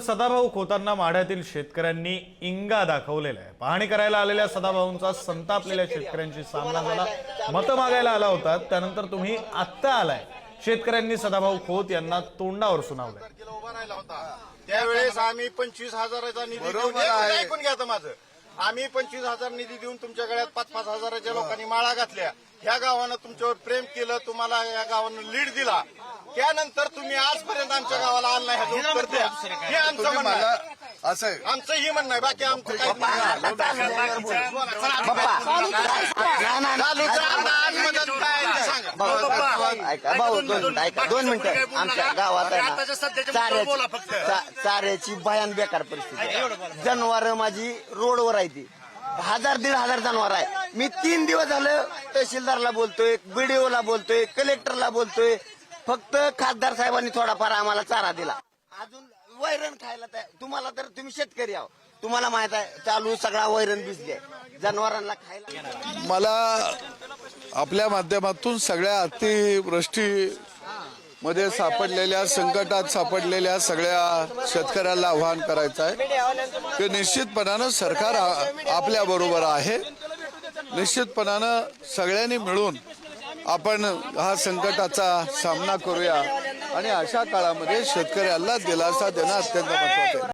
सदाभाऊ खोतांना माढ्यातील शेतकऱ्यांनी इंगा दाखवलेला आहे। पाहणी करायला आलेल्या सदाभाऊंचा संतापलेल्या शेतकऱ्यांशी सामना झाला। मतं मागायला आला होता, त्यानंतर तुम्ही आत्ता आलाय। शेतकऱ्यांनी सदाभाऊ खोत यांना तोंडावर सुनावलंय। त्यावेळेस आम्ही 25,000चा निधी देऊन ऐकून घ्या माझं। आम्ही 25,000 निधी देऊन तुमच्या गळ्यात 5-5 हजाराच्या लोकांनी माळा घातल्या। ह्या गावानं तुमच्यावर प्रेम केलं, तुम्हाला या गावानं लीड दिला। त्यानंतर तुम्ही आजपर्यंत आमच्या गावाला आणला हे आमचं म्हणणं आहे। असं आमचं ही म्हणणं आहे, बाकी आमचं काही ऐका 2 मिनिटं। आमच्या गावात चाऱ्याची भयान बेकार परिस्थिती। जनावर माझी रोडवर आहे, ती 1000-1500 जनावर आहे। मी 3 दिवस झालं तहसीलदारला बोलतोय, बीडीओला बोलतोय, कलेक्टरला बोलतोय। फक्त खासदार साहेबांनी थोडाफार आम्हाला चारा दिला। अजून वैरण खायला तुम्हाला तर तुम्ही शेतकरी आहो, तुम्हाला माहित आहे चालू सगळा वैरण भिजले जनावरांना खायला। मला आपल्या माध्यमातून सगळ्या अतिवृष्टी मध्ये सापडलेल्या, संकटात सापडलेल्या सगळ्या शेतकऱ्याला आवाहन करायचं आहे की निश्चितपणानं सरकार आपल्या बरोबर आहे। निश्चितपणानं सगळ्यांनी मिळून आपण हा संकटाचा सामना करूया आणि अशा काळामध्ये शेतकऱ्याला दिलासा देणं अत्यंत महत्त्वाचं आहे।